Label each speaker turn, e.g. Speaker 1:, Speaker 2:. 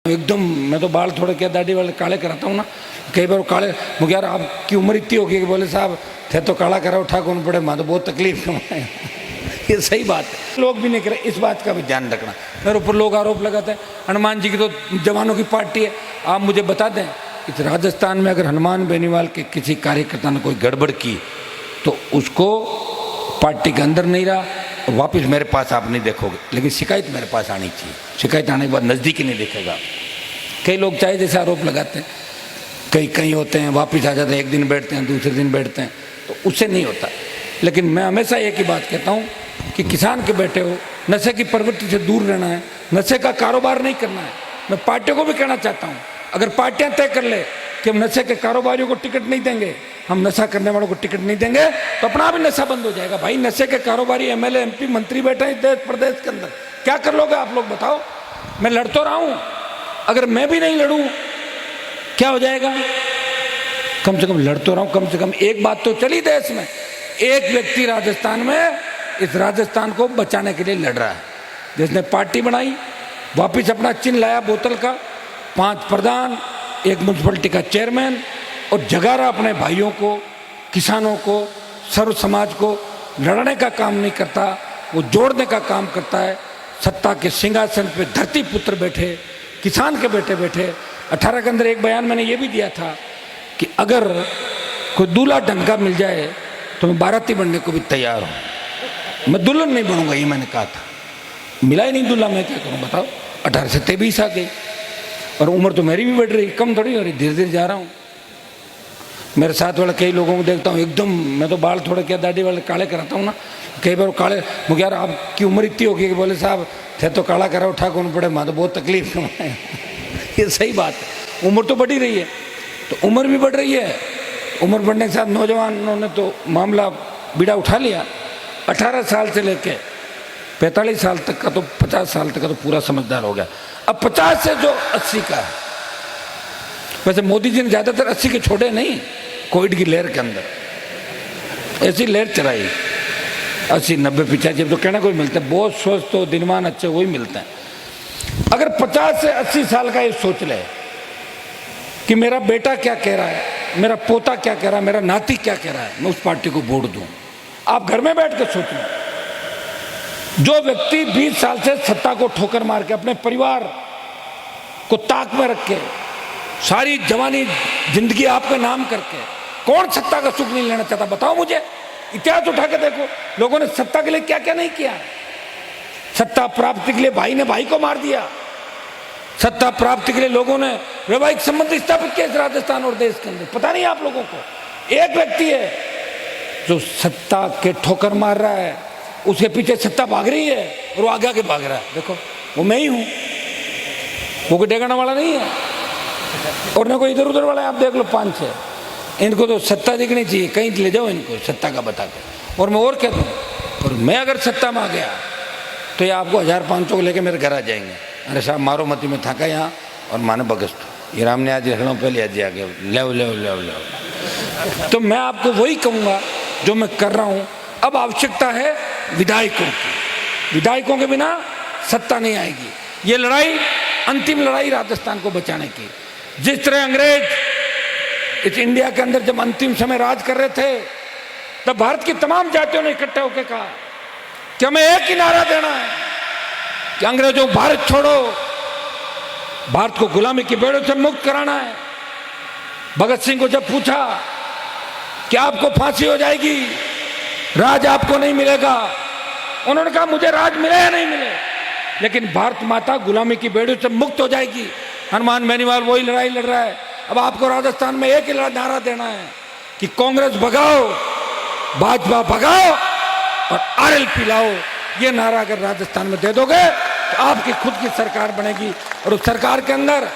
Speaker 1: एकदम मैं तो बाल थोड़े क्या दाढ़ी वाले काले कराता हूँ ना, कई बार काले मुझे यार आपकी उम्र इतनी होगी कि बोले साहब थे तो काला करा उठा कौन पड़े, मैं तो बहुत तकलीफ में ये सही बात है, लोग भी नहीं करे, इस बात का भी ध्यान रखना। मेरे ऊपर लोग आरोप लगाते हैं हनुमान जी की तो जवानों की पार्टी है। आप मुझे बता दें इस राजस्थान में अगर हनुमान बेनीवाल के किसी कार्यकर्ता ने कोई गड़बड़ की तो उसको पार्टी के अंदर नहीं रहा, वापस मेरे पास आप नहीं देखोगे, लेकिन शिकायत मेरे पास आनी चाहिए। शिकायत आने के बाद नज़दीक ही नहीं देखेगा। कई लोग चाहे जैसे आरोप लगाते हैं, कई कहीं होते हैं वापस आ जाते हैं, एक दिन बैठते हैं दूसरे दिन बैठते हैं, तो उससे नहीं होता। लेकिन मैं हमेशा एक ही बात कहता हूँ कि किसान के बैठे हो, नशे की प्रवृत्ति से दूर रहना है, नशे का कारोबार नहीं करना है। मैं पार्टियों को भी कहना चाहता हूँ, अगर पार्टियां तय कर ले कि हम नशे के कारोबारियों को टिकट नहीं देंगे, हम नशा करने वालों को टिकट नहीं देंगे, तो अपना भी नशा बंद हो जाएगा। भाई नशे के कारोबारी एमएलए एमपी मंत्री बैठे हैं देश प्रदेश के अंदर, क्या कर लोगे आप लोग बताओ। मैं लड़ तो रहा हूं, अगर मैं भी नहीं लड़ूं क्या हो जाएगा। कम से कम लड़ तो रहा हूं, कम से कम एक बात तो चली देश में, एक व्यक्ति राजस्थान में इस राजस्थान को बचाने के लिए लड़ रहा है, जिसने पार्टी बनाई, वापिस अपना चिन्ह लाया बोतल का, 5 प्रधान, एक म्यूनसिपलिटी का चेयरमैन, और जगा रहा अपने भाइयों को, किसानों को, सर्व समाज को। लड़ने का काम नहीं करता, वो जोड़ने का काम करता है। सत्ता के सिंहासन पे धरती पुत्र बैठे, किसान के बेटे बैठे। 18 के अंदर एक बयान मैंने ये भी दिया था कि अगर कोई दूल्हा ढंग का मिल जाए तो मैं बाराती बनने को भी तैयार हूँ, मैं दुल्हन नहीं बनूंगा, ये मैंने कहा था। मिला ही नहीं दूल्हा, मैं क्या करूँ बताओ। 18 से 23 आ गई और उम्र तो मेरी भी बढ़ रही, कम थोड़ी हो रही, धीरे धीरे जा रहा हूँ। मेरे साथ वाले कई लोगों को देखता हूँ एकदम, मैं तो बाल थोड़े क्या दाढ़ी वाले काले कराता हूँ ना, कई बार काले मुझे यार आपकी उम्र इतनी होगी कि बोले साहब थे तो काला करा उठा कौन पड़े, मैं तो बहुत तकलीफ में ये सही बात है। उम्र तो बढ़ी रही है, तो उम्र भी बढ़ रही है, उम्र बढ़ने के साथ नौजवानों ने तो मामला बीड़ा उठा लिया। 18 साल से लेके 45 साल तक का तो 50 साल तक का तो पूरा समझदार हो गया। अब 50 से जो 80 का है, वैसे मोदी जी ने ज़्यादातर 80 के छोड़े नहीं, कोविड की लहर के अंदर ऐसी लहर चलाई 80 90 85 तो कहना कोई मिलता है, बहुत स्वस्थ तो दिनमान अच्छे वही मिलते हैं। अगर 50 से 80 साल का ये सोच ले कि मेरा बेटा क्या कह रहा है, मेरा पोता क्या कह रहा है, मेरा नाती क्या कह रहा है, मैं उस पार्टी को वोट दूं। आप घर में बैठ कर सोचो, जो व्यक्ति 20 साल से सत्ता को ठोकर मार के अपने परिवार को ताक में रख के सारी जवानी जिंदगी आपके नाम करके, कौन सत्ता का सुख नहीं लेना चाहता बताओ मुझे। इतिहास उठा के देखो, लोगों ने सत्ता के लिए क्या क्या नहीं किया। सत्ता प्राप्ति के लिए भाई ने भाई को मार दिया, सत्ता प्राप्ति के लिए लोगों ने वैवाहिक संबंध स्थापित किए इस राजस्थान और देश के अंदर। पता नहीं आप लोगों को, एक व्यक्ति है जो सत्ता के ठोकर मार रहा है, उसके पीछे सत्ता भाग रही है और वो आगे आगे भाग रहा है। देखो वो मैं ही हूं, वो कोई डेगाना वाला नहीं है और न कोई इधर उधर वाला है। आप देख लो 5-6, इनको तो सत्ता दिखनी चाहिए, कहीं ले जाओ इनको सत्ता का बता के। और मैं और कहता हूँ, और मैं अगर सत्ता में आ गया तो ये आपको 1500 को लेकर मेरे घर आ जाएंगे, अरे साहब मारो मती में थाका यहाँ और माने बगस्त ये राम ने आज रखना पहले आज आ गया ले ले ले ले। तो मैं आपको वही कहूँगा जो मैं कर रहा हूँ। अब आवश्यकता है विधायकों की, विधायकों के बिना सत्ता नहीं आएगी। ये लड़ाई अंतिम लड़ाई राजस्थान को बचाने की। जिस तरह अंग्रेज इस इंडिया के अंदर जब अंतिम समय राज कर रहे थे, तब भारत की तमाम जातियों ने इकट्ठे होकर कहा कि हमें एक ही नारा देना है कि अंग्रेजों भारत छोड़ो, भारत को गुलामी की बेड़ों से मुक्त कराना है। भगत सिंह को जब पूछा कि आपको फांसी हो जाएगी, राज आपको नहीं मिलेगा, उन्होंने कहा मुझे राज मिले या नहीं मिले, लेकिन भारत माता गुलामी की बेड़ों से मुक्त हो जाएगी। हनुमान बेनीवाल वही लड़ाई लड़ रहा है। अब आपको राजस्थान में एक ही नारा देना है कि कांग्रेस भगाओ, भाजपा भगाओ और आरएलपी लाओ। ये नारा अगर राजस्थान में दे दोगे तो आपकी खुद की सरकार बनेगी और उस सरकार के अंदर